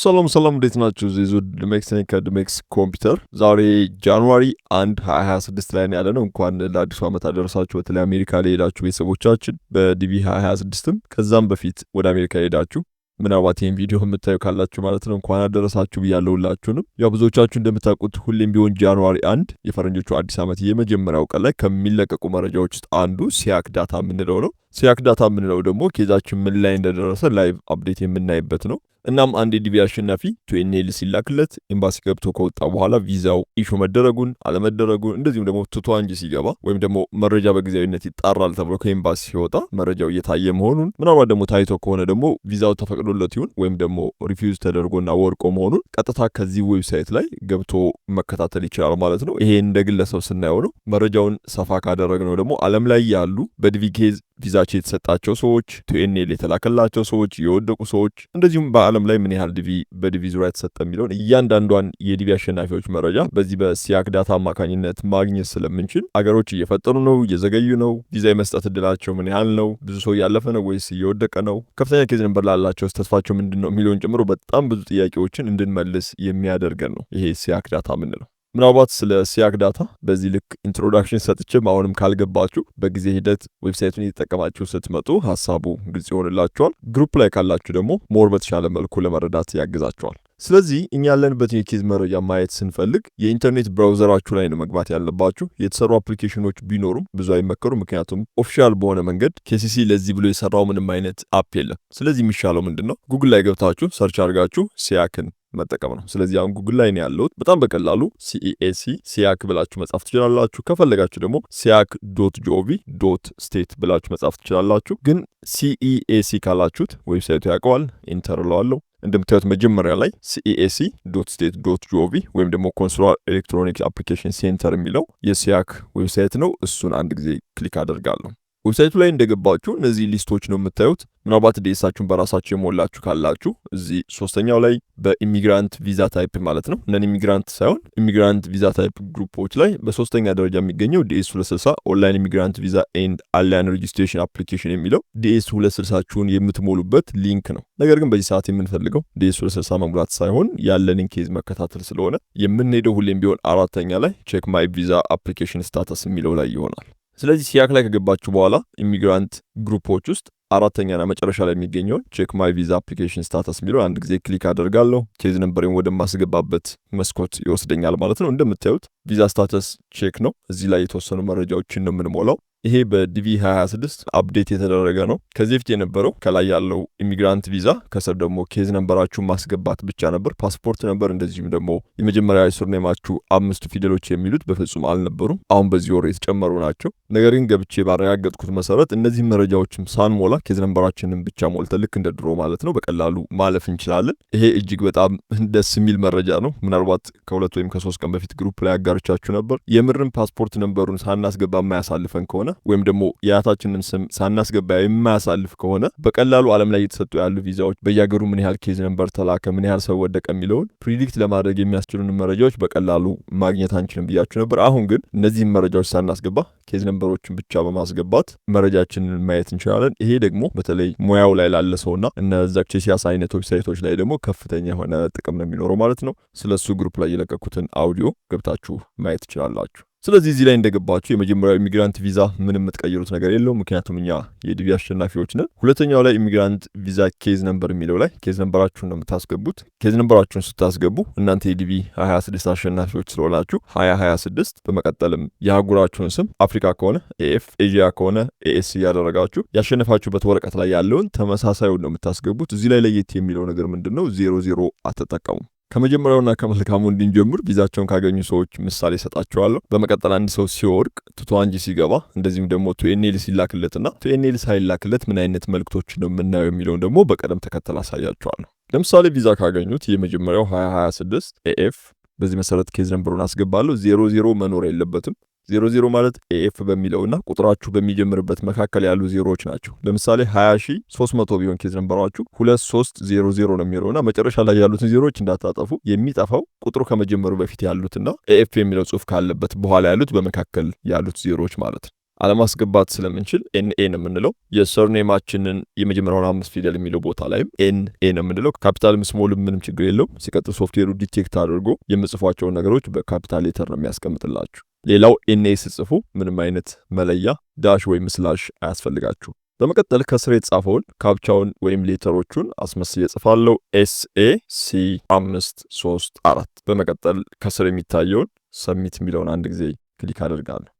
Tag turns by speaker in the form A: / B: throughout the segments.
A: ሰላም እንዴት ናችሁ? ዚዙ ድሜክስ ነኝ ከድሜክስ ኮምፒውተር። ዛሬ ጃንዋሪ 1 2026 ላይ ያለነው። እንኳን ለአዲሱ ዓመት አደረሳችሁ። በተለይ አሜሪካ ላይ ሄዳችሁ ቤተሰቦቻችን በዲቪ 2026ም ከዛም በፊት ወደ አሜሪካ ሄዳችሁ ምናልባት ይህን ቪዲዮ የምታዩ ካላችሁ ማለት ነው እንኳን አደረሳችሁ ብያለሁላችሁንም። ያው ብዙዎቻችሁ እንደምታውቁት ሁሌም ቢሆን ጃንዋሪ 1 የፈረንጆቹ አዲስ ዓመት የመጀመሪያው ቀን ላይ ከሚለቀቁ መረጃዎች ውስጥ አንዱ ሲያክ ዳታ የምንለው ነው። ሲያክ ዳታ የምንለው ደግሞ ኬዛችን ምን ላይ እንደደረሰ ላይቭ አፕዴት የምናይበት ነው። እናም አንድ የዲቪ አሸናፊ ቱኤንኤል ሲላክለት ኤምባሲ ገብቶ ከወጣ በኋላ ቪዛው ኢሹ መደረጉን አለመደረጉን እንደዚሁም ደግሞ ቱቷንጂ ሲገባ ወይም ደግሞ መረጃ በጊዜያዊነት ይጣራል ተብሎ ከኤምባሲ ሲወጣ መረጃው እየታየ መሆኑን ምናልባት ደግሞ ታይቶ ከሆነ ደግሞ ቪዛው ተፈቅዶለት ይሁን ወይም ደግሞ ሪፊውዝ ተደርጎና ወርቆ መሆኑን ቀጥታ ከዚህ ዌብሳይት ላይ ገብቶ መከታተል ይችላል ማለት ነው። ይሄ እንደ ግለሰብ ስናየው ነው። መረጃውን ሰፋ ካደረግነው ደግሞ ዓለም ላይ ያሉ በዲቪ ኬዝ ቪዛቸው የተሰጣቸው ሰዎች፣ ቱኤንኤል የተላከላቸው ሰዎች፣ የወደቁ ሰዎች እንደዚሁም በዓለም ላይ ምን ያህል ዲቪ በዲቪ ዙሪያ የተሰጠ የሚለውን እያንዳንዷን የዲቪ አሸናፊዎች መረጃ በዚህ በሲያክ ዳታ አማካኝነት ማግኘት ስለምንችል አገሮች እየፈጠኑ ነው፣ እየዘገዩ ነው፣ ቪዛ የመስጠት እድላቸው ምን ያህል ነው፣ ብዙ ሰው እያለፈ ነው ወይስ እየወደቀ ነው፣ ከፍተኛ ኬዝ ነበር ላላቸው ተስፋቸው ምንድን ነው የሚለውን ጨምሮ በጣም ብዙ ጥያቄዎችን እንድንመልስ የሚያደርገን ነው ይሄ ሲያክ ዳታ ምንለው። ምናልባት ስለ ሲያክ ዳታ በዚህ ልክ ኢንትሮዳክሽን ሰጥቼም አሁንም ካልገባችሁ በጊዜ ሂደት ዌብሳይቱን እየተጠቀማችሁ ስትመጡ ሀሳቡ ግልጽ ይሆንላችኋል። ግሩፕ ላይ ካላችሁ ደግሞ ሞር በተሻለ መልኩ ለመረዳት ያግዛችኋል። ስለዚህ እኛ ያለንበትን የኬዝ መረጃ ማየት ስንፈልግ የኢንተርኔት ብራውዘራችሁ ላይ ነው መግባት ያለባችሁ። የተሰሩ አፕሊኬሽኖች ቢኖሩም ብዙ አይመከሩ፣ ምክንያቱም ኦፊሻል በሆነ መንገድ ኬሲሲ ለዚህ ብሎ የሰራው ምንም አይነት አፕ የለም። ስለዚህ የሚሻለው ምንድን ነው? ጉግል ላይ ገብታችሁ ሰርች አድርጋችሁ ሲያክን መጠቀም ነው። ስለዚህ አሁን ጉግል ላይ ነው ያለሁት። በጣም በቀላሉ ሲኢኤሲ ሲያክ ብላችሁ መጻፍ ትችላላችሁ። ከፈለጋችሁ ደግሞ siak.gov.state ብላችሁ መጻፍ ትችላላችሁ። ግን ሲኢኤሲ ካላችሁት ዌብሳይቱ ያውቀዋል። ኢንተር እለዋለሁ። እንደምታዩት መጀመሪያ ላይ siac.state.gov ወይም ደግሞ ኮንሱላር ኤሌክትሮኒክስ አፕሊኬሽን ሴንተር የሚለው የሲያክ ዌብሳይት ነው። እሱን አንድ ጊዜ ክሊክ አደርጋለሁ። ዌብሳይቱ ላይ እንደገባችሁ እነዚህ ሊስቶች ነው የምታዩት። ምናልባት ዴሳችሁን በራሳችሁ የሞላችሁ ካላችሁ እዚህ ሶስተኛው ላይ በኢሚግራንት ቪዛ ታይፕ ማለት ነው ነን ኢሚግራንት ሳይሆን ኢሚግራንት ቪዛ ታይፕ ግሩፖች ላይ በሶስተኛ ደረጃ የሚገኘው ዲኤስ 260 ኦንላይን ኢሚግራንት ቪዛ ኤንድ አሊያን ሬጂስትሬሽን አፕሊኬሽን የሚለው ዲኤስ 260ችሁን የምትሞሉበት ሊንክ ነው። ነገር ግን በዚህ ሰዓት የምንፈልገው ዲኤስ 260 መሙላት ሳይሆን ያለንን ኬዝ መከታተል ስለሆነ የምንሄደው ሁሌም ቢሆን አራተኛ ላይ ቼክ ማይ ቪዛ አፕሊኬሽን ስታተስ የሚለው ላይ ይሆናል። ስለዚህ ሲያክ ላይ ከገባችሁ በኋላ ኢሚግራንት ግሩፖች ውስጥ አራተኛና መጨረሻ ላይ የሚገኘውን ቼክ ማይ ቪዛ አፕሊኬሽን ስታተስ የሚለው አንድ ጊዜ ክሊክ አደርጋለሁ። ኬዝ ነምበሬን ወደማስገባበት መስኮት ይወስደኛል ማለት ነው። እንደምታዩት ቪዛ ስታተስ ቼክ ነው። እዚህ ላይ የተወሰኑ መረጃዎችን ነው የምንሞላው። ይሄ በዲቪ 2026 አፕዴት የተደረገ ነው። ከዚህ በፊት የነበረው ከላይ ያለው ኢሚግራንት ቪዛ ከስር ደግሞ ኬዝ ነምበራችሁ ማስገባት ብቻ ነበር። ፓስፖርት ነበር፣ እንደዚሁም ደግሞ የመጀመሪያ ሱርኔማችሁ 5 ፊደሎች የሚሉት በፍጹም አልነበሩም። አሁን በዚህ ወር የተጨመሩ ናቸው። ነገር ግን ገብቼ ባረጋገጥኩት መሰረት እነዚህ መረጃዎችም ሳንሞላ ኬዝ ነምበራችንን ብቻ ሞልተን ልክ እንደ ድሮ ማለት ነው በቀላሉ ማለፍ እንችላለን። ይሄ እጅግ በጣም ደስ የሚል መረጃ ነው። ምናልባት ከ2 ወይም ከ3 ቀን በፊት ግሩፕ ላይ አጋርቻችሁ ነበር። የምርም ፓስፖርት ነምበሩን ሳናስገባ የማያሳልፈን ከሆነ ወይም ደግሞ የአያታችንን ስም ሳናስገባ የማያሳልፍ ከሆነ በቀላሉ ዓለም ላይ እየተሰጡ ያሉ ቪዛዎች በየሀገሩ ምን ያህል ኬዝ ነምበር ተላከ፣ ምን ያህል ሰው ወደቀ የሚለውን ፕሪዲክት ለማድረግ የሚያስችሉን መረጃዎች በቀላሉ ማግኘት አንችልም ብያችሁ ነበር። አሁን ግን እነዚህን መረጃዎች ሳናስገባ ኬዝ ነምበሮችን ብቻ በማስገባት መረጃችንን ማየት እንችላለን። ይሄ ደግሞ በተለይ ሙያው ላይ ላለ ሰውና እነ ዛክቼሲያስ አይነት ዌብሳይቶች ላይ ደግሞ ከፍተኛ የሆነ ጥቅም ነው የሚኖረው ማለት ነው። ስለሱ ግሩፕ ላይ የለቀኩትን አውዲዮ ገብታችሁ ማየት ትችላላችሁ። ስለዚህ እዚህ ላይ እንደገባችሁ የመጀመሪያው ኢሚግራንት ቪዛ ምንም የምትቀይሩት ነገር የለውም፣ ምክንያቱም እኛ የዲቪ አሸናፊዎች ነን። ሁለተኛው ላይ ኢሚግራንት ቪዛ ኬዝ ነምበር የሚለው ላይ ኬዝ ነምበራችሁን ነው የምታስገቡት። ኬዝ ነምበራችሁን ስታስገቡ እናንተ የዲቪ 2026 አሸናፊዎች ስለሆናችሁ 2026፣ በመቀጠልም የአህጉራችሁን ስም አፍሪካ ከሆነ ኤኤፍ፣ ኤዥያ ከሆነ ኤኤስ እያደረጋችሁ ያሸነፋችሁበት ወረቀት ላይ ያለውን ተመሳሳዩን ነው የምታስገቡት። እዚህ ላይ ለየት የሚለው ነገር ምንድን ነው? 00 አትጠቀሙ። ከመጀመሪያውና ከመልካሙ እንድንጀምር ቪዛቸውን ካገኙ ሰዎች ምሳሌ ሰጣቸዋለሁ። በመቀጠል አንድ ሰው ሲወርቅ ቱቷንጂ ሲገባ እንደዚሁም ደግሞ ቱኤንኤል ሲላክለትና ቱኤንኤል ሳይላክለት ምን አይነት መልክቶች ነው የምናየው የሚለውን ደግሞ በቀደም ተከተል አሳያቸዋለሁ። ለምሳሌ ቪዛ ካገኙት የመጀመሪያው 2026 ኤኤፍ፣ በዚህ መሰረት ኬዝ ነምበሩን አስገባለሁ። 00 መኖር የለበትም። 00 ማለት ኤኤፍ በሚለውና ቁጥራችሁ በሚጀምርበት መካከል ያሉ ዜሮዎች ናቸው። ለምሳሌ 20300 ቢሆን ኬዝ ነምበራችሁ 2300 ነው የሚለውና መጨረሻ ላይ ያሉትን ዜሮዎች እንዳታጠፉ። የሚጠፋው ቁጥሩ ከመጀመሩ በፊት ያሉትና ኤኤፍ የሚለው ጽሑፍ ካለበት በኋላ ያሉት በመካከል ያሉት ዜሮዎች ማለት ነው። አለማስገባት ስለምንችል ኤንኤ ነው የምንለው። የሰርኔማችንን የመጀመሪያውን 5 ፊደል የሚለው ቦታ ላይም ኤንኤ ነው የምንለው። ካፒታልም ስሞልም ምንም ችግር የለውም። ሲቀጥል ሶፍትዌሩ ዲቴክት አድርጎ የምጽፏቸውን ነገሮች በካፒታል ሌተር ነው የሚያስቀምጥላችሁ። ሌላው ኤንኤ ስጽፉ ምንም አይነት መለያ ዳሽ ወይም ስላሽ አያስፈልጋችሁ። በመቀጠል ከስር የተጻፈውን ካፕቻውን ወይም ሌተሮቹን አስመስዬ እጽፋለሁ። SAC534። በመቀጠል ከስር የሚታየውን ሰሚት የሚለውን አንድ ጊዜ ክሊክ አደርጋለሁ።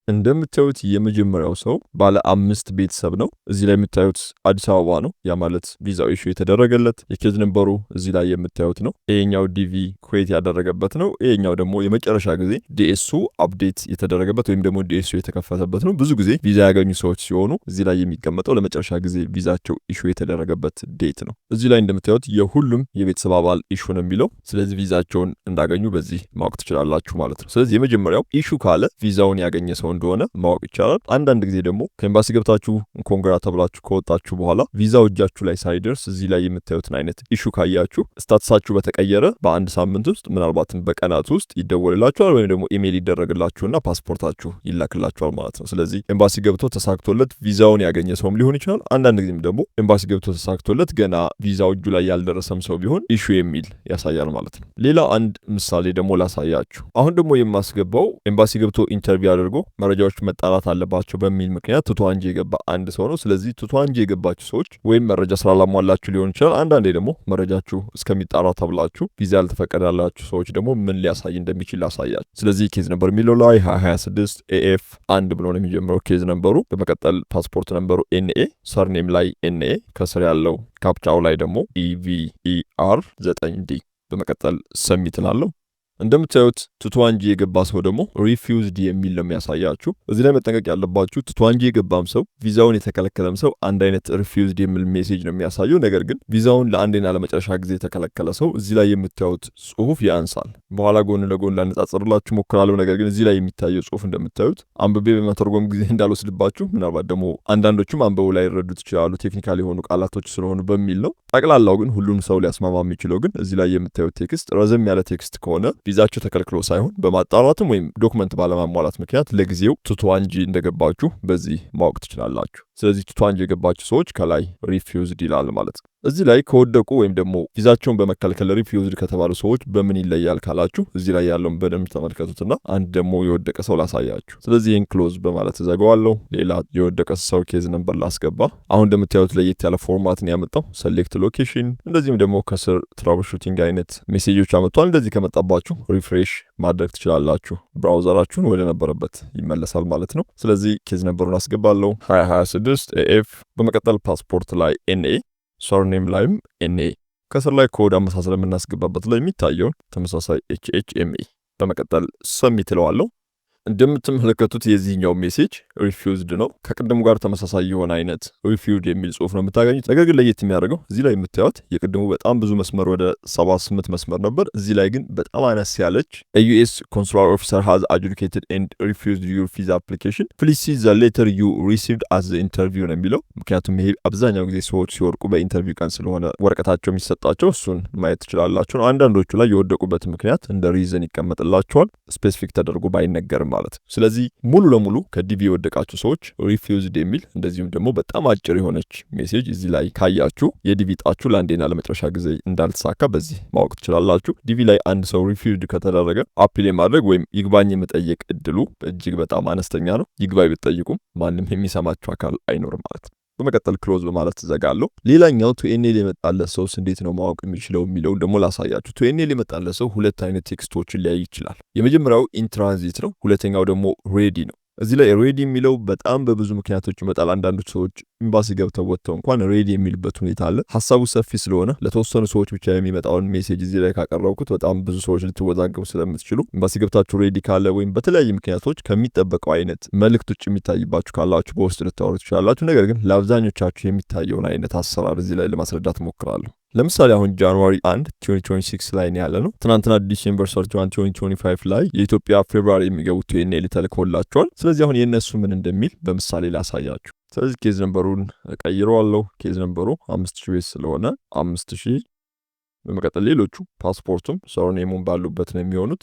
A: እንደምታዩት የመጀመሪያው ሰው ባለ 5 ቤተሰብ ነው። እዚህ ላይ የምታዩት አዲስ አበባ ነው። ያ ማለት ቪዛው ኢሹ የተደረገለት የኬዝ ነምበሩ እዚህ ላይ የምታዩት ነው። ይሄኛው ዲቪ ኩዌት ያደረገበት ነው። ይሄኛው ደግሞ የመጨረሻ ጊዜ ዲኤሱ አፕዴት የተደረገበት ወይም ደግሞ ዲኤሱ የተከፈተበት ነው። ብዙ ጊዜ ቪዛ ያገኙ ሰዎች ሲሆኑ እዚህ ላይ የሚቀመጠው ለመጨረሻ ጊዜ ቪዛቸው ኢሹ የተደረገበት ዴት ነው። እዚህ ላይ እንደምታዩት የሁሉም የቤተሰብ አባል ኢሹ ነው የሚለው። ስለዚህ ቪዛቸውን እንዳገኙ በዚህ ማወቅ ትችላላችሁ ማለት ነው። ስለዚህ የመጀመሪያው ኢሹ ካለ ቪዛውን ያገኘ ሰው እንደሆነ ማወቅ ይቻላል። አንዳንድ ጊዜ ደግሞ ከኤምባሲ ገብታችሁ ኮንግራ ተብላችሁ ከወጣችሁ በኋላ ቪዛው እጃችሁ ላይ ሳይደርስ እዚህ ላይ የምታዩትን አይነት ኢሹ ካያችሁ ስታትሳችሁ በተቀየረ በአንድ ሳምንት ውስጥ ምናልባትም በቀናት ውስጥ ይደወልላችኋል ወይም ደግሞ ኢሜል ይደረግላችሁና ፓስፖርታችሁ ይላክላችኋል ማለት ነው። ስለዚህ ኤምባሲ ገብቶ ተሳክቶለት ቪዛውን ያገኘ ሰውም ሊሆን ይችላል። አንዳንድ ጊዜም ደግሞ ኤምባሲ ገብቶ ተሳክቶለት ገና ቪዛው እጁ ላይ ያልደረሰም ሰው ቢሆን ኢሹ የሚል ያሳያል ማለት ነው። ሌላ አንድ ምሳሌ ደግሞ ላሳያችሁ። አሁን ደግሞ የማስገባው ኤምባሲ ገብቶ ኢንተርቪው አድርጎ መረጃዎች መጣራት አለባቸው በሚል ምክንያት ቱቷንጂ የገባ አንድ ሰው ነው። ስለዚህ ቱቷንጂ የገባችሁ ሰዎች ወይም መረጃ ስላላሟላችሁ ሊሆን ይችላል። አንዳንዴ ደግሞ መረጃችሁ እስከሚጣራ ተብላችሁ ቪዛ ያልተፈቀዳላችሁ ሰዎች ደግሞ ምን ሊያሳይ እንደሚችል ላሳያችሁ። ስለዚህ ኬዝ ነምበር የሚለው ላይ 2026 ኤኤፍ 1 ብሎ ነው የሚጀምረው ኬዝ ነምበሩ። በመቀጠል ፓስፖርት ነምበሩ ኤንኤ፣ ሰርኔም ላይ ኤንኤ፣ ከስር ያለው ካፕቻው ላይ ደግሞ ኢቪኢአር 9ዲ። በመቀጠል ሰሚት ላለው እንደምታዩት ቱቷንጂ የገባ ሰው ደግሞ ሪፊውዝድ የሚል ነው የሚያሳያችሁ። እዚህ ላይ መጠንቀቅ ያለባችሁ ቱቷንጂ የገባም ሰው ቪዛውን የተከለከለም ሰው አንድ አይነት ሪፊውዝድ የሚል ሜሴጅ ነው የሚያሳየው። ነገር ግን ቪዛውን ለአንዴና ለመጨረሻ ጊዜ የተከለከለ ሰው እዚህ ላይ የምታዩት ጽሁፍ ያንሳል። በኋላ ጎን ለጎን ላነጻጽርላችሁ ሞክራለሁ። ነገር ግን እዚህ ላይ የሚታየው ጽሁፍ እንደምታዩት አንብቤ በመተርጎም ጊዜ እንዳልወስድባችሁ፣ ምናልባት ደግሞ አንዳንዶቹም አንበቡ ላይ ይረዱት ይችላሉ ቴክኒካል የሆኑ ቃላቶች ስለሆኑ በሚል ነው። ጠቅላላው ግን ሁሉም ሰው ሊያስማማ የሚችለው ግን እዚህ ላይ የምታዩት ቴክስት ረዘም ያለ ቴክስት ከሆነ ቪዛችሁ ተከልክሎ ሳይሆን በማጣራትም ወይም ዶክመንት ባለማሟላት ምክንያት ለጊዜው ቱቷንጂ እንደገባችሁ በዚህ ማወቅ ትችላላችሁ። ስለዚህ ቱቷንጂ የገባችሁ ሰዎች ከላይ ሪፊውዝድ ይላል ማለት ነው። እዚህ ላይ ከወደቁ ወይም ደግሞ ቪዛቸውን በመከልከል ሪፊውዝድ ከተባሉ ሰዎች በምን ይለያል ካላችሁ እዚህ ላይ ያለውን በደንብ ተመልከቱትና አንድ ደግሞ የወደቀ ሰው ላሳያችሁ። ስለዚህ ይህን ክሎዝ በማለት እዘጋዋለሁ። ሌላ የወደቀ ሰው ኬዝ ነምበር ላስገባ። አሁን እንደምታዩት ለየት ያለ ፎርማትን ያመጣው ሰሌክት ሎኬሽን፣ እንደዚህም ደግሞ ከስር ትራብል ሹቲንግ አይነት ሜሴጆች አመጥቷል። እንደዚህ ከመጣባችሁ ሪፍሬሽ ማድረግ ትችላላችሁ። ብራውዘራችሁን ወደ ነበረበት ይመለሳል ማለት ነው። ስለዚህ ኬዝ ነምበሩን አስገባለሁ 2026 ኤኤፍ። በመቀጠል ፓስፖርት ላይ ኤንኤ፣ ሰርኔም ላይም ኤንኤ፣ ከስር ላይ ኮድ አመሳሰል የምናስገባበት ላይ የሚታየውን ተመሳሳይ ኤችኤችኤምኤ። በመቀጠል ሰሚት እለዋለሁ። እንደምትመለከቱት የዚህኛው ሜሴጅ ሪፊውዝድ ነው። ከቅድሙ ጋር ተመሳሳይ የሆነ አይነት ሪፊውድ የሚል ጽሁፍ ነው የምታገኙት። ነገር ግን ለየት የሚያደርገው እዚህ ላይ የምታዩት የቅድሙ በጣም ብዙ መስመር ወደ 78 መስመር ነበር። እዚህ ላይ ግን በጣም አነስ ያለች ዩኤስ ኮንሱላር ኦፊሰር ሃዝ አጁዲኬትድ ኤንድ ሪፊውዝድ ዩር ቪዛ አፕሊኬሽን ፕሊዝ ሲ ዘ ሌተር ዩ ሪሲቭድ አዝ ኢንተርቪው ነው የሚለው። ምክንያቱም ይሄ አብዛኛው ጊዜ ሰዎች ሲወርቁ በኢንተርቪው ቀን ስለሆነ ወረቀታቸው የሚሰጣቸው እሱን ማየት ትችላላችሁ ነው። አንዳንዶቹ ላይ የወደቁበት ምክንያት እንደ ሪዝን ይቀመጥላቸዋል፣ ስፔሲፊክ ተደርጎ ባይነገርም ማለት። ስለዚህ ሙሉ ለሙሉ ከዲቪ የወደቃችሁ ሰዎች ሪፊውዝድ የሚል እንደዚሁም ደግሞ በጣም አጭር የሆነች ሜሴጅ እዚህ ላይ ካያችሁ የዲቪ ጣችሁ ለአንዴና ለመጨረሻ ጊዜ እንዳልተሳካ በዚህ ማወቅ ትችላላችሁ። ዲቪ ላይ አንድ ሰው ሪፊውዝድ ከተደረገ አፒል የማድረግ ወይም ይግባኝ የመጠየቅ እድሉ እጅግ በጣም አነስተኛ ነው። ይግባኝ ብትጠይቁም ማንም የሚሰማችሁ አካል አይኖርም ማለት ነው። በመቀጠል ክሎዝ በማለት ትዘጋለሁ። ሌላኛው ቱኤንኤል የመጣለት ሰውስ እንዴት ነው ማወቅ የሚችለው የሚለው ደግሞ ላሳያችሁ። ቱኤንኤል የመጣለት ሰው ሁለት አይነት ቴክስቶችን ሊያይ ይችላል። የመጀመሪያው ኢንትራንዚት ነው፣ ሁለተኛው ደግሞ ሬዲ ነው። እዚህ ላይ ሬዲ የሚለው በጣም በብዙ ምክንያቶች ይመጣል። አንዳንዶች ሰዎች ኤምባሲ ገብተው ወጥተው እንኳን ሬዲ የሚልበት ሁኔታ አለ። ሀሳቡ ሰፊ ስለሆነ ለተወሰኑ ሰዎች ብቻ የሚመጣውን ሜሴጅ እዚህ ላይ ካቀረብኩት በጣም ብዙ ሰዎች ልትወዛገቡ ስለምትችሉ ኤምባሲ ገብታችሁ ሬዲ ካለ ወይም በተለያዩ ምክንያቶች ከሚጠበቀው አይነት መልእክት ውጭ የሚታይባችሁ ካላችሁ በውስጥ ልታወሩ ትችላላችሁ። ነገር ግን ለአብዛኞቻችሁ የሚታየውን አይነት አሰራር እዚህ ላይ ለማስረዳት ሞክራለሁ። ለምሳሌ አሁን ጃንዋሪ 1 2026 ላይ ያለ ነው። ትናንትና ዲሴምበር 31 2025 ላይ የኢትዮጵያ ፌብሩዋሪ የሚገቡት ቱኤንኤል ተልኮላቸዋል። ስለዚህ አሁን የእነሱ ምን እንደሚል በምሳሌ ላሳያችሁ። ስለዚህ ኬዝ ነምበሩን ቀይረዋለሁ። ኬዝ ነምበሩ 5000 ቤት ስለሆነ 5000። በመቀጠል ሌሎቹ ፓስፖርቱም ሰርኔሙን ባሉበት ነው የሚሆኑት።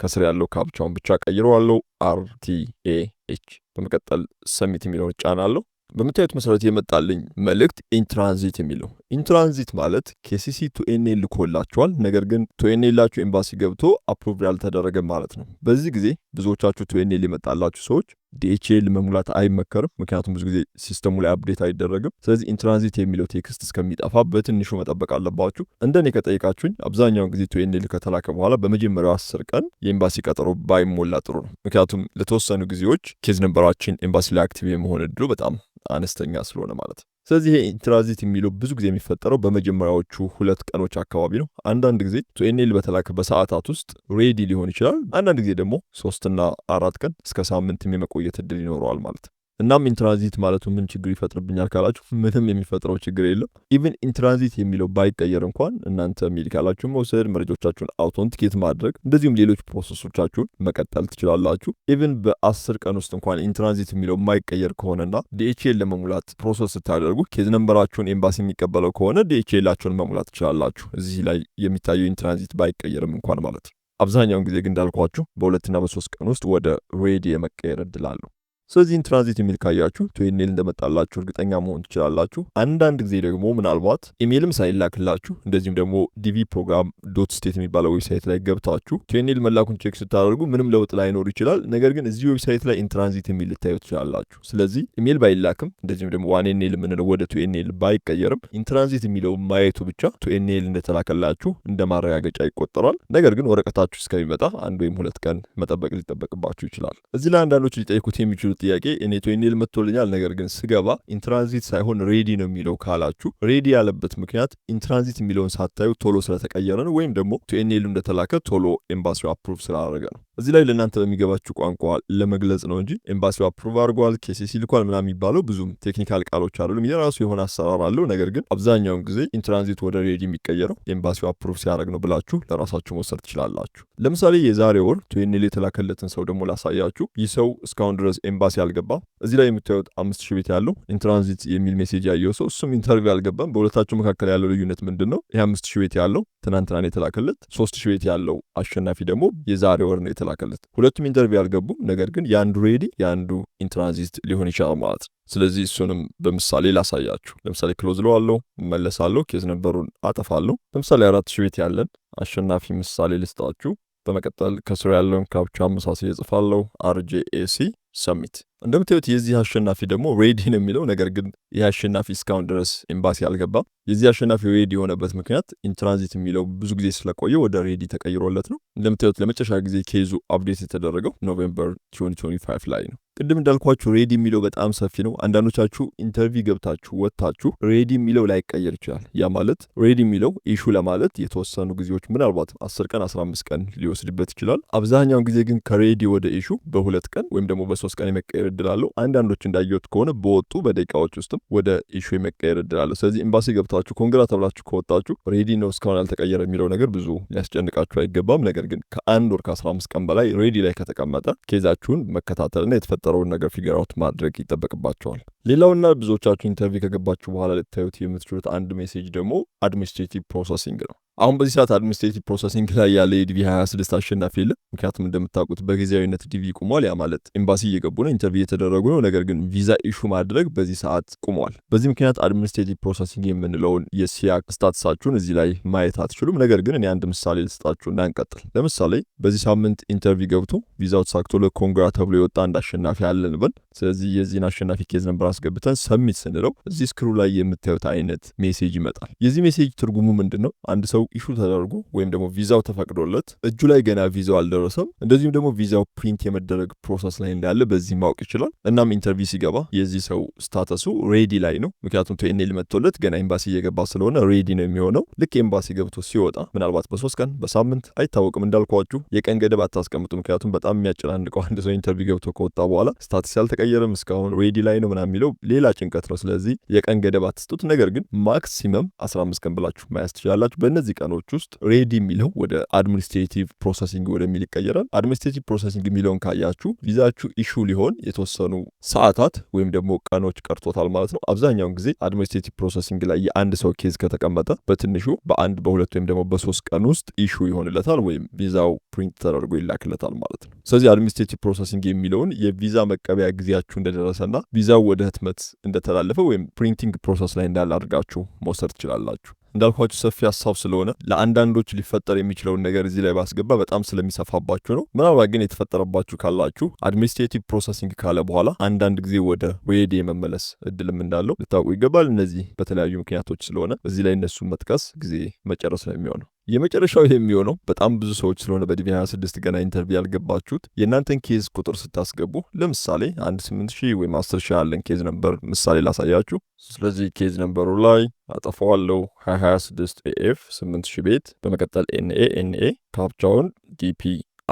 A: ከስር ያለው ካፕቻውን ብቻ ቀይረዋለሁ። RTAH በመቀጠል ሰሚት የሚለውን ጫናለሁ። በምታዩት መሰረት የመጣልኝ መልእክት ኢንትራንዚት የሚለው ኢንትራንዚት ማለት KCC ቱ ኤንኤል ልኮላችኋል፣ ነገር ግን ቱ ኤንኤላችሁ ኤምባሲ ገብቶ አፕሩቭ ያልተደረገ ማለት ነው። በዚህ ጊዜ ብዙዎቻችሁ ቱ ኤንኤል የመጣላችሁ ሰዎች DHL መሙላት አይመከርም፣ ምክንያቱም ብዙ ጊዜ ሲስተሙ ላይ አፕዴት አይደረግም። ስለዚህ ኢንትራንዚት የሚለው ቴክስት እስከሚጠፋ በትንሹ መጠበቅ አለባችሁ። እንደኔ ከጠይቃችሁኝ አብዛኛውን ጊዜ ቱ ኤንኤል ከተላከ በኋላ በመጀመሪያው 10 ቀን የኤምባሲ ቀጠሮ ባይሞላ ጥሩ ነው። ምክንያቱም ለተወሰኑ ጊዜዎች ኬዝ ነምበራችን ኤምባሲ ላይ አክቲቭ የመሆን እድሉ በጣም አነስተኛ ስለሆነ ማለት ነው። ስለዚህ ይሄ ኢንትራንዚት የሚለው ብዙ ጊዜ የሚፈጠረው በመጀመሪያዎቹ 2 ቀኖች አካባቢ ነው። አንዳንድ ጊዜ ቱ ኤንኤል በተላከ በሰዓታት ውስጥ ሬዲ ሊሆን ይችላል። አንዳንድ ጊዜ ደግሞ 3 እና 4 ቀን እስከ ሳምንትም የመቆየት እድል ይኖረዋል ማለት ነው። እናም ኢንትራንዚት ማለቱ ምን ችግር ይፈጥርብኛል ካላችሁ ምንም የሚፈጥረው ችግር የለም። ኢቭን ኢንትራንዚት የሚለው ባይቀየር እንኳን እናንተ ሜዲካላችሁን መውሰድ፣ መረጃዎቻችሁን አውቶንቲኬት ማድረግ፣ እንደዚሁም ሌሎች ፕሮሰሶቻችሁን መቀጠል ትችላላችሁ። ኢቭን በ10 ቀን ውስጥ እንኳን ኢንትራንዚት የሚለው የማይቀየር ከሆነና DHL ለመሙላት ፕሮሰስ ስታደርጉ ኬዝ ነምበራችሁን ኤምባሲ የሚቀበለው ከሆነ DHLአችሁን መሙላት ትችላላችሁ። እዚህ ላይ የሚታየው ኢንትራንዚት ባይቀየርም እንኳን ማለት ነው። አብዛኛውን ጊዜ ግን እንዳልኳችሁ በ2 እና በ3 ቀን ውስጥ ወደ ሬዲ የመቀየር እድል አለው። ስለዚህ ኢንትራንዚት የሚል ካያችሁ ቱ ኤንኤል እንደመጣላችሁ እርግጠኛ መሆን ትችላላችሁ። አንዳንድ ጊዜ ደግሞ ምናልባት ኢሜልም ሳይላክላችሁ እንደዚሁም ደግሞ ዲቪ ፕሮግራም ዶት ስቴት የሚባለው ዌብሳይት ላይ ገብታችሁ ቱ ኤንኤል መላኩን ቼክ ስታደርጉ ምንም ለውጥ ላይኖር ይችላል። ነገር ግን እዚህ ዌብሳይት ላይ ኢንትራንዚት የሚል ልታዩ ትችላላችሁ። ስለዚህ ኢሜል ባይላክም እንደዚሁም ደግሞ ዋን ኤንኤል የምንለው ወደ ቱ ኤንኤል ባይቀየርም ኢንትራንዚት የሚለው ማየቱ ብቻ ቱ ኤንኤል እንደተላከላችሁ እንደ ማረጋገጫ ይቆጠራል። ነገር ግን ወረቀታችሁ እስከሚመጣ 1 ወይም 2 ቀን መጠበቅ ሊጠበቅባችሁ ይችላል። እዚህ ላይ አንዳንዶች ሊጠይቁት የሚችሉ ጥያቄ እኔ ቱ ኤንኤል መጥቶልኛል፣ ነገር ግን ስገባ ኢንትራንዚት ሳይሆን ሬዲ ነው የሚለው ካላችሁ ሬዲ ያለበት ምክንያት ኢንትራንዚት የሚለውን ሳታዩ ቶሎ ስለተቀየረ ነው፣ ወይም ደግሞ ቱ ኤንኤል እንደተላከ ቶሎ ኤምባሲው አፕሩቭ ስላደረገ ነው። እዚህ ላይ ለእናንተ በሚገባችሁ ቋንቋ ለመግለጽ ነው እንጂ ኤምባሲው አፕሩቭ አድርጓል፣ KCC ልኳል ምናምን የሚባለው ብዙም ቴክኒካል ቃሎች አይደሉም። የራሱ የሆነ አሰራር አለው። ነገር ግን አብዛኛውን ጊዜ ኢንትራንዚት ወደ ሬዲ የሚቀየረው ኤምባሲው አፕሩቭ ሲያደርግ ነው ብላችሁ ለራሳችሁ መውሰድ ትችላላችሁ። ለምሳሌ የዛሬ ወር ቱ ኤንኤል የተላከለትን ሰው ደግሞ ላሳያችሁ። ይህ ሰው እስካሁን ድረስ ኤምባሲ አልገባም። እዚህ ላይ የምታዩት 5000 ቤት ያለው ኢንትራንዚት የሚል ሜሴጅ ያየው ሰው እሱም ኢንተርቪው አልገባም። በሁለታቸው መካከል ያለው ልዩነት ምንድን ነው? ይህ 5000 ቤት ያለው ትናንትና ነው የተላከለት። 3000 ቤት ያለው አሸናፊ ደግሞ የዛሬ ወር ነው የተላከለት። ሁለቱም ኢንተርቪው አልገቡም። ነገር ግን የአንዱ ሬዲ የአንዱ ኢንትራንዚት ሊሆን ይችላል ማለት ነው። ስለዚህ እሱንም በምሳሌ ላሳያችሁ። ለምሳሌ ክሎዝ ለዋለሁ፣ መለሳለሁ፣ ኬዝ ነበሩን አጠፋለሁ። ለምሳሌ 4000 ቤት ያለን አሸናፊ ምሳሌ ልስጣችሁ። በመቀጠል ከስሩ ያለውን ካፕቻ መሳሳይ እጽፋለሁ። RJAC ሰሚት። እንደምታዩት የዚህ አሸናፊ ደግሞ ሬዲ ነው የሚለው፣ ነገር ግን ይህ አሸናፊ እስካሁን ድረስ ኤምባሲ አልገባም። የዚህ አሸናፊ ሬዲ የሆነበት ምክንያት ኢንትራንዚት የሚለው ብዙ ጊዜ ስለቆየ ወደ ሬዲ ተቀይሮለት ነው። እንደምታዩት ለመጨረሻ ጊዜ ኬዙ አፕዴት የተደረገው ኖቬምበር 2025 ላይ ነው። ቅድም እንዳልኳችሁ ሬዲ የሚለው በጣም ሰፊ ነው። አንዳንዶቻችሁ ኢንተርቪው ገብታችሁ ወጥታችሁ ሬዲ የሚለው ላይቀየር ይችላል። ያ ማለት ሬዲ የሚለው ኢሹ ለማለት የተወሰኑ ጊዜዎች ምናልባት 10 ቀን 15 ቀን ሊወስድበት ይችላል። አብዛኛውን ጊዜ ግን ከሬዲ ወደ ኢሹ በ2 ቀን ወይም ደግሞ በ3 ቀን የመቀየር እድል አለው። አንዳንዶች እንዳየሁት ከሆነ በወጡ በደቂቃዎች ውስጥም ወደ ኢሹ የመቀየር እድል አለው። ስለዚህ ኤምባሲ ገብታችሁ ኮንግራ ተብላችሁ ከወጣችሁ ሬዲ ነው እስካሁን ያልተቀየረ የሚለው ነገር ብዙ ሊያስጨንቃችሁ አይገባም። ነገር ግን ከ1 ወር ከ15 ቀን በላይ ሬዲ ላይ ከተቀመጠ ኬዛችሁን መከታተልና የተፈጠረውን ነገር ፊገር አውት ማድረግ ይጠበቅባቸዋል። ሌላውና ብዙዎቻችሁ ኢንተርቪው ከገባችሁ በኋላ ልታዩት የምትችሉት አንድ ሜሴጅ ደግሞ አድሚኒስትሬቲቭ ፕሮሰሲንግ ነው። አሁን በዚህ ሰዓት አድሚኒስትሬቲቭ ፕሮሰሲንግ ላይ ያለ የዲቪ 26 አሸናፊ የለም። ምክንያቱም እንደምታውቁት በጊዜያዊነት ዲቪ ቁሟል። ያ ማለት ኤምባሲ እየገቡ ነው፣ ኢንተርቪው እየተደረጉ ነው። ነገር ግን ቪዛ ኢሹ ማድረግ በዚህ ሰዓት ቁሟል። በዚህ ምክንያት አድሚኒስትሬቲቭ ፕሮሰሲንግ የምንለውን የሲያክ ስታትሳችሁን እዚህ ላይ ማየት አትችሉም። ነገር ግን እኔ አንድ ምሳሌ ልስጣችሁ እና እንቀጥል። ለምሳሌ በዚህ ሳምንት ኢንተርቪው ገብቶ ቪዛው ተሳክቶ ለኮንግራ ተብሎ የወጣ አንድ አሸናፊ አለን በል። ስለዚህ የዚህን አሸናፊ ኬዝ ነበር አስገብተን ሰሚት ስንለው እዚህ ስክሩ ላይ የምታዩት አይነት ሜሴጅ ይመጣል። የዚህ ሜሴጅ ትርጉሙ ምንድን ነው? አንድ ሰው ኢሹ ተደርጎ ወይም ደግሞ ቪዛው ተፈቅዶለት እጁ ላይ ገና ቪዛው አልደረሰም፣ እንደዚሁም ደግሞ ቪዛው ፕሪንት የመደረግ ፕሮሰስ ላይ እንዳለ በዚህ ማወቅ ይችላል። እናም ኢንተርቪው ሲገባ የዚህ ሰው ስታተሱ ሬዲ ላይ ነው። ምክንያቱም ቱ ኤንኤል መጥቶለት ገና ኤምባሲ እየገባ ስለሆነ ሬዲ ነው የሚሆነው። ልክ ኤምባሲ ገብቶ ሲወጣ ምናልባት በ3 ቀን በሳምንት አይታወቅም። እንዳልኳችሁ የቀን ገደብ አታስቀምጡ። ምክንያቱም በጣም የሚያጨናንቀው አንድ ሰው ኢንተርቪው ገብቶ ከወጣ በኋላ ስታተስ ያልተቀየረም እስካሁን ሬዲ ላይ ነው ምናምን የሚለው ሌላ ጭንቀት ነው። ስለዚህ የቀን ገደብ አትስጡት። ነገር ግን ማክሲመም 15 ቀን ብላችሁ መያዝ ትችላላችሁ። በእነዚህ በእነዚህ ቀኖች ውስጥ ሬዲ የሚለው ወደ አድሚኒስትሬቲቭ ፕሮሰሲንግ ወደሚል ይቀየራል። አድሚኒስትሬቲቭ ፕሮሰሲንግ የሚለውን ካያችሁ ቪዛችሁ ኢሹ ሊሆን የተወሰኑ ሰዓታት ወይም ደግሞ ቀኖች ቀርቶታል ማለት ነው። አብዛኛውን ጊዜ አድሚኒስትሬቲቭ ፕሮሰሲንግ ላይ የአንድ ሰው ኬዝ ከተቀመጠ በትንሹ በ1 በ2 ወይም ደግሞ በ3 ቀን ውስጥ ኢሹ ይሆንለታል ወይም ቪዛው ፕሪንት ተደርጎ ይላክለታል ማለት ነው። ስለዚህ አድሚኒስትሬቲቭ ፕሮሰሲንግ የሚለውን የቪዛ መቀበያ ጊዜያችሁ እንደደረሰና ቪዛው ወደ ህትመት እንደተላለፈ ወይም ፕሪንቲንግ ፕሮሰስ ላይ እንዳለ አድርጋችሁ መውሰድ ትችላላችሁ። እንዳልኳችሁ ሰፊ ሀሳብ ስለሆነ ለአንዳንዶች ሊፈጠር የሚችለውን ነገር እዚህ ላይ ባስገባ በጣም ስለሚሰፋባችሁ ነው። ምናልባት ግን የተፈጠረባችሁ ካላችሁ አድሚኒስትሬቲቭ ፕሮሰሲንግ ካለ በኋላ አንዳንድ ጊዜ ወደ ሬዲ የመመለስ እድልም እንዳለው ልታውቁ ይገባል። እነዚህ በተለያዩ ምክንያቶች ስለሆነ እዚህ ላይ እነሱን መጥቀስ ጊዜ መጨረስ ነው የሚሆነው። የመጨረሻው ይሄ የሚሆነው በጣም ብዙ ሰዎች ስለሆነ በዲቪ 26 ገና ኢንተርቪው ያልገባችሁት የእናንተን ኬዝ ቁጥር ስታስገቡ ለምሳሌ 8000 ወይም 10000 ያለን ኬዝ ነበር ምሳሌ ላሳያችሁ። ስለዚህ ኬዝ ነምበሩ ላይ አጠፋዋለሁ 2026 ኤኤፍ 8000 ቤት በመቀጠል ኤንኤ ካፕቻውን ዲፒ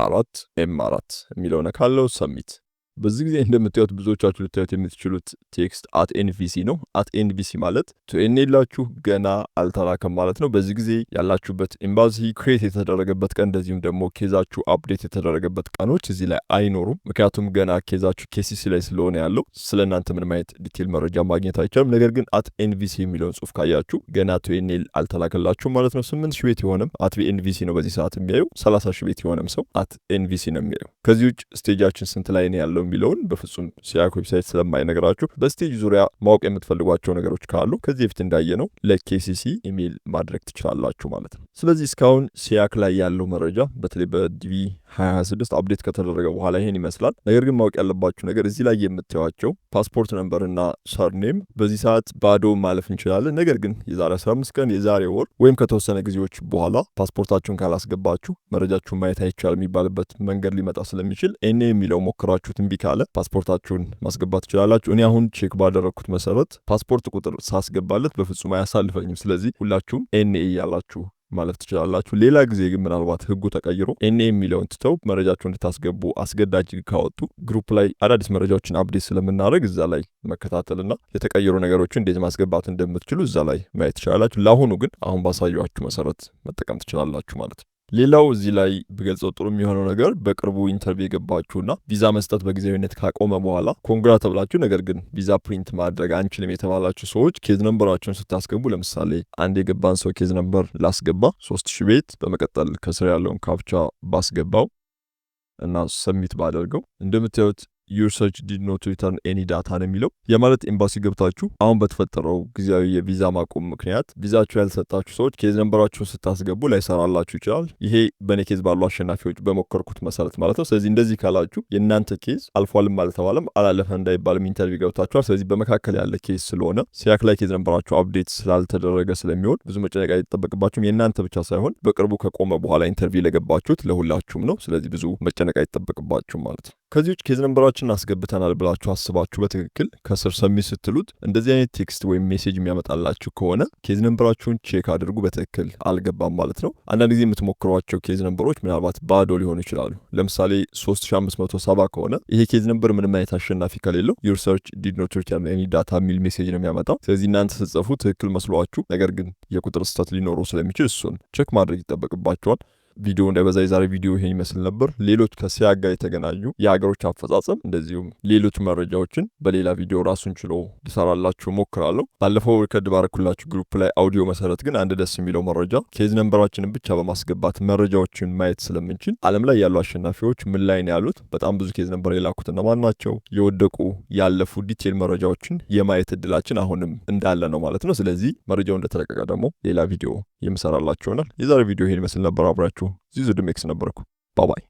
A: 4 ኤም4 የሚለው ነካለው ሰሚት። በዚህ ጊዜ እንደምታዩት ብዙዎቻችሁ ልታዩት የምትችሉት ቴክስት አት ኤንቪሲ ነው። አት ኤንቪሲ ማለት ቱኤንኤላችሁ ገና አልተላከም ማለት ነው። በዚህ ጊዜ ያላችሁበት ኤምባሲ ክሬት የተደረገበት ቀን እንደዚሁም ደግሞ ኬዛችሁ አፕዴት የተደረገበት ቀኖች እዚህ ላይ አይኖሩም። ምክንያቱም ገና ኬዛችሁ ኬሲሲ ላይ ስለሆነ ያለው ስለ እናንተ ምንም አይነት ዲቴል መረጃ ማግኘት አይቻልም። ነገር ግን አት ኤንቪሲ የሚለውን ጽሁፍ ካያችሁ ገና ቱኤንኤል አልተላከላችሁም ማለት ነው። 8000 ቤት የሆነም አት ኤንቪሲ ነው በዚህ ሰዓት የሚያዩ። 30000 ቤት የሆነም ሰው አት ኤንቪሲ ነው የሚያዩ። ከዚህ ውጭ ስቴጃችን ስንት ላይ ነው ያለው የሚለውን በፍጹም ሲያክ ዌብሳይት ስለማይነግራችሁ በስቴጅ ዙሪያ ማወቅ የምትፈልጓቸው ነገሮች ካሉ ከዚህ በፊት እንዳየነው ለኬሲሲ ኢሜል ማድረግ ትችላላችሁ ማለት ነው። ስለዚህ እስካሁን ሲያክ ላይ ያለው መረጃ በተለይ በዲቪ 2026 አፕዴት ከተደረገ በኋላ ይሄን ይመስላል። ነገር ግን ማወቅ ያለባችሁ ነገር እዚህ ላይ የምታዩቸው ፓስፖርት ነምበር እና ሰርኔም በዚህ ሰዓት ባዶ ማለፍ እንችላለን። ነገር ግን የዛሬ 15 ቀን የዛሬ ወር ወይም ከተወሰነ ጊዜዎች በኋላ ፓስፖርታችሁን ካላስገባችሁ መረጃችሁን ማየት አይቻል የሚባልበት መንገድ ሊመጣ ስለሚችል ኤንኤ የሚለው ሞክራችሁት እምቢ ካለ ፓስፖርታችሁን ማስገባት ትችላላችሁ። እኔ አሁን ቼክ ባደረግኩት መሰረት ፓስፖርት ቁጥር ሳስገባለት በፍጹም አያሳልፈኝም። ስለዚህ ሁላችሁም ኤንኤ ያላችሁ ማለት ትችላላችሁ። ሌላ ጊዜ ግን ምናልባት ህጉ ተቀይሮ ኤንኤ የሚለውን ትተው መረጃችሁን እንድታስገቡ አስገዳጅ ካወጡ ግሩፕ ላይ አዳዲስ መረጃዎችን አፕዴት ስለምናደርግ እዛ ላይ መከታተልና የተቀየሩ ነገሮችን እንዴት ማስገባት እንደምትችሉ እዛ ላይ ማየት ትችላላችሁ። ለአሁኑ ግን አሁን ባሳያችሁ መሰረት መጠቀም ትችላላችሁ ማለት ነው። ሌላው እዚህ ላይ ብገልጸው ጥሩ የሚሆነው ነገር በቅርቡ ኢንተርቪው የገባችሁና ቪዛ መስጠት በጊዜያዊነት ካቆመ በኋላ ኮንግራ ተብላችሁ ነገር ግን ቪዛ ፕሪንት ማድረግ አንችልም የተባላችሁ ሰዎች ኬዝ ነምበራችሁን ስታስገቡ ለምሳሌ አንድ የገባን ሰው ኬዝ ነምበር ላስገባ 3000 ቤት በመቀጠል ከስር ያለውን ካፕቻ ባስገባው እና ሰሚት ባደርገው እንደምታዩት your search did not return any data ነው የሚለው። የማለት ኤምባሲ ገብታችሁ አሁን በተፈጠረው ጊዜያዊ የቪዛ ማቆም ምክንያት ቪዛችሁ ያልሰጣችሁ ሰዎች ኬዝ ነምበራችሁን ስታስገቡ ላይሰራላችሁ ይችላል። ይሄ በኔ ኬዝ ባሉ አሸናፊዎች በሞከርኩት መሰረት ማለት ነው። ስለዚህ እንደዚህ ካላችሁ የእናንተ ኬዝ አልፏልም አልተባለም አላለፈ እንዳይባልም ኢንተርቪው ገብታችኋል። ስለዚህ በመካከል ያለ ኬዝ ስለሆነ ሲያክ ላይ ኬዝ ነምበራችሁ አፕዴት ስላልተደረገ ስለሚሆን ብዙ መጨነቅ አይጠበቅባችሁም። የእናንተ ብቻ ሳይሆን በቅርቡ ከቆመ በኋላ ኢንተርቪው ለገባችሁት ለሁላችሁም ነው። ስለዚህ ብዙ መጨነቅ አይጠበቅባችሁም ማለት ነው። ከዚህ ውጭ ኬዝ ነምበራችን አስገብተናል ብላችሁ አስባችሁ በትክክል ከስር ሰሚት ስትሉት እንደዚህ አይነት ቴክስት ወይም ሜሴጅ የሚያመጣላችሁ ከሆነ ኬዝ ነምበራችሁን ቼክ አድርጉ። በትክክል አልገባም ማለት ነው። አንዳንድ ጊዜ የምትሞክሯቸው ኬዝ ነምበሮች ምናልባት ባዶ ሊሆኑ ይችላሉ። ለምሳሌ 3570 ከሆነ ይሄ ኬዝ ነምበር ምንም አይነት አሸናፊ ከሌለው your search did not return any data የሚል ሜሴጅ ነው የሚያመጣው። ስለዚህ እናንተ ስትጽፉ ትክክል መስሏችሁ ነገር ግን የቁጥር ስህተት ሊኖረው ስለሚችል እሱን ቼክ ማድረግ ይጠበቅባችኋል። ቪዲዮ እንዳይበዛ የዛሬ ቪዲዮ ይሄን ይመስል ነበር። ሌሎች ከሲያክ ጋር የተገናኙ የሀገሮች አፈጻጸም እንደዚሁም ሌሎች መረጃዎችን በሌላ ቪዲዮ ራሱን ችሎ ልሰራላችሁ ሞክራለሁ። ባለፈው ሪከርድ ባረኩላችሁ ግሩፕ ላይ አውዲዮ መሰረት ግን አንድ ደስ የሚለው መረጃ ኬዝ ነምበራችንን ብቻ በማስገባት መረጃዎችን ማየት ስለምንችል ዓለም ላይ ያሉ አሸናፊዎች ምን ላይ ነው ያሉት፣ በጣም ብዙ ኬዝ ነምበር የላኩት እነማን ናቸው፣ የወደቁ ያለፉ ዲቴል መረጃዎችን የማየት እድላችን አሁንም እንዳለ ነው ማለት ነው። ስለዚህ መረጃው እንደተለቀቀ ደግሞ ሌላ ቪዲዮ የምሰራላችሁ ይሆናል። የዛሬ ቪዲዮ ይሄን ይመስል ነበር። አብራችሁ ዚዙ ድሜክስ ነበርኩ። ባባይ